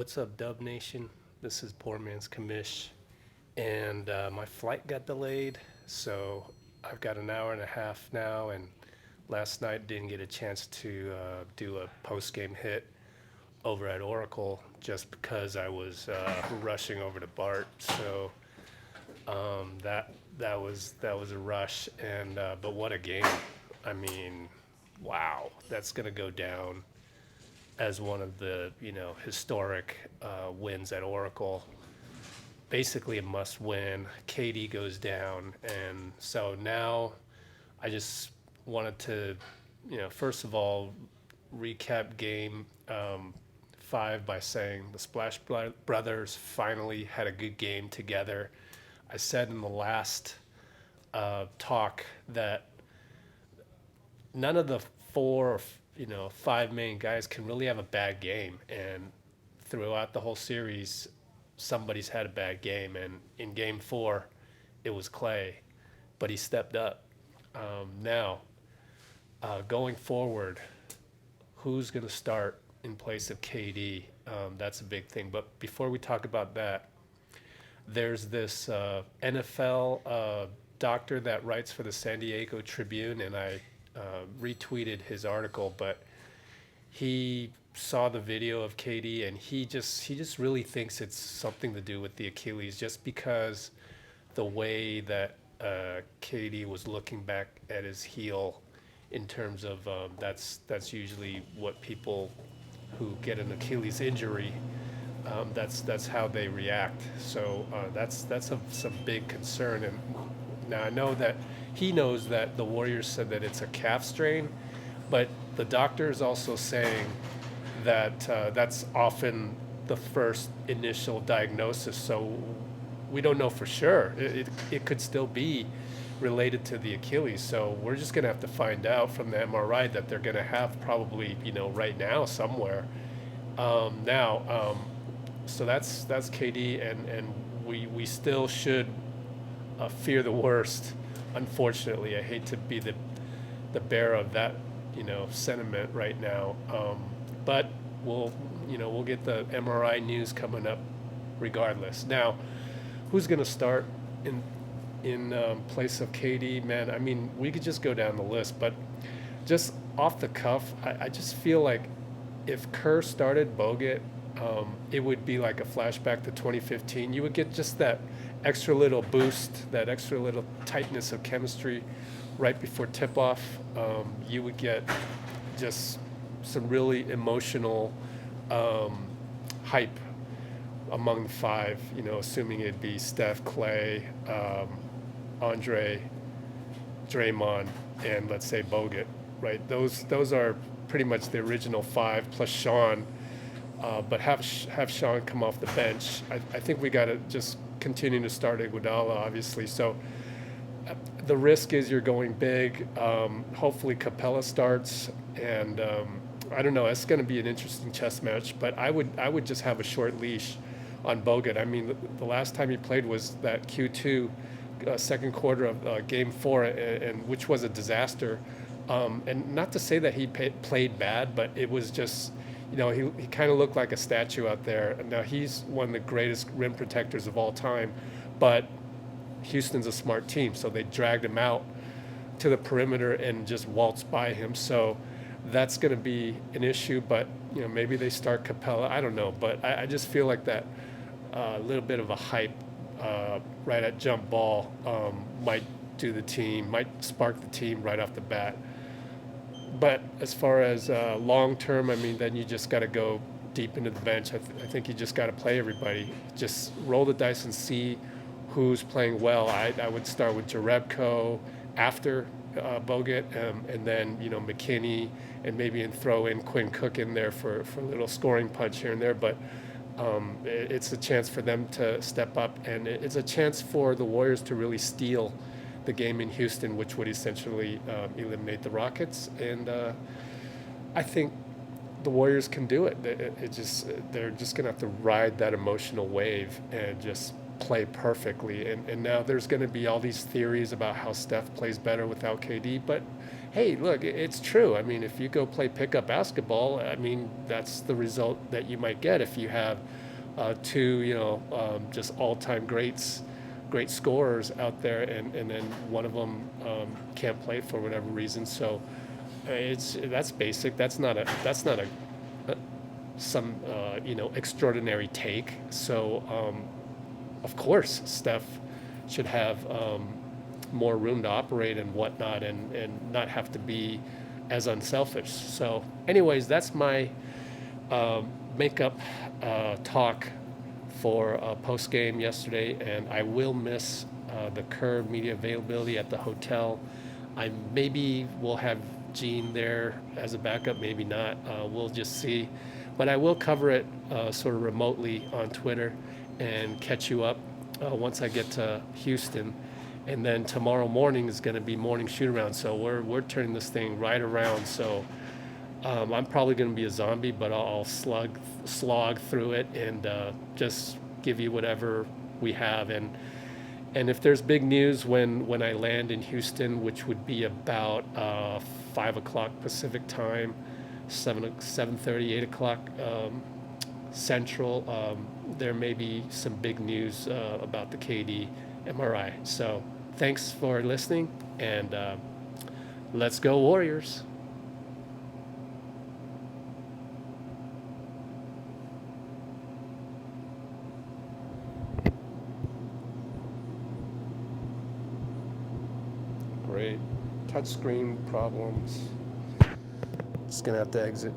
What's up, Dub Nation? This is Poor Man's Commish, and my flight got delayed, so I've got an hour and a half now. And last night didn't get a chance to do a post game hit over at Oracle just because I was rushing over to Bart. So that was a rush, and but what a game! I mean, wow, that's gonna go down as one of the historic wins at Oracle. Basically, a must win. KD goes down, and so now I just wanted to, first of all, recap game 5 by saying the Brothers finally had a good game together. I said in the last talk that none of the four or five main guys can really have a bad game, and throughout the whole series somebody's had a bad game, and in game 4 it was Clay, but he stepped up. Now going forward, who's going to start in place of KD? That's a big thing, but before we talk about that, there's this NFL doctor that writes for the San Diego Tribune, and I retweeted his article, but he saw the video of KD, and he just really thinks it's something to do with the Achilles, just because the way that KD was looking back at his heel, in terms of that's usually what people who get an Achilles injury, that's how they react. So that's some big concern. And now I know that he knows that the Warriors said that it's a calf strain, but the doctor is also saying that that's often the first initial diagnosis. So we don't know for sure. It could still be related to the Achilles. So we're just going to have to find out from the MRI that they're going to have probably, right now somewhere. So that's KD, and we still should fear the worst. Unfortunately, I hate to be the bearer of that sentiment right now, but we'll get the MRI news coming up regardless. Now, who's going to start in place of KD? Man, I mean, we could just go down the list, but just off the cuff, I just feel like if Kerr started Bogut, it would be like a flashback to 2015. You would get just that extra little boost, that extra little tightness of chemistry right before tip-off. You would get just some really emotional hype among the five, assuming it'd be Steph, Clay, Andre, Draymond, and let's say Bogut, right? Those are pretty much the original five plus Sean, but have Sean come off the bench. I think we got to just continue to start Iguodala, obviously. So the risk is you're going big. Hopefully Capella starts, and I don't know. It's going to be an interesting chess match, but I would just have a short leash on Bogut. I mean, the last time he played was that Q2 second quarter of Game 4, and which was a disaster. And not to say that he played bad, but it was just, he kind of looked like a statue out there. Now, he's one of the greatest rim protectors of all time, but Houston's a smart team, so they dragged him out to the perimeter and just waltzed by him. So that's going to be an issue, but maybe they start Capella. I don't know, but I just feel like that little bit of a hype right at jump ball might do the team, might spark the team right off the bat. But as far as long term, I mean, then you just got to go deep into the bench. I think you just got to play everybody. Just roll the dice and see who's playing well. I would start with Jerebko after Bogut, and then McKinney, and maybe throw in Quinn Cook in there for a little scoring punch here and there. But it's a chance for them to step up, and it's a chance for the Warriors to really steal the game in Houston, which would essentially eliminate the Rockets. And I think the Warriors can do it. They're just going to have to ride that emotional wave and just play perfectly. And now there's going to be all these theories about how Steph plays better without KD, but hey, look, it's true. I mean, if you go play pickup basketball, I mean, that's the result that you might get if you have two, just all-time great scorers out there, and then one of them can't play for whatever reason. So that's basic. That's not a some extraordinary take. So of course, Steph should have more room to operate and whatnot, and not have to be as unselfish. So, anyways, that's my makeup talk for post game yesterday, and I will miss the Kerr media availability at the hotel. I maybe will have Gene there as a backup, maybe not. We'll just see. But I will cover it sort of remotely on Twitter and catch you up once I get to Houston. And then tomorrow morning is going to be morning shoot around. So we're turning this thing right around. So I'm probably going to be a zombie, but I'll slog through it and just give you whatever we have. And if there's big news when I land in Houston, which would be about 5 o'clock Pacific time, 7:30, 8 o'clock Central, there may be some big news about the KD MRI. So thanks for listening, and let's go Warriors. Great. Touchscreen problems. Just gonna have to exit.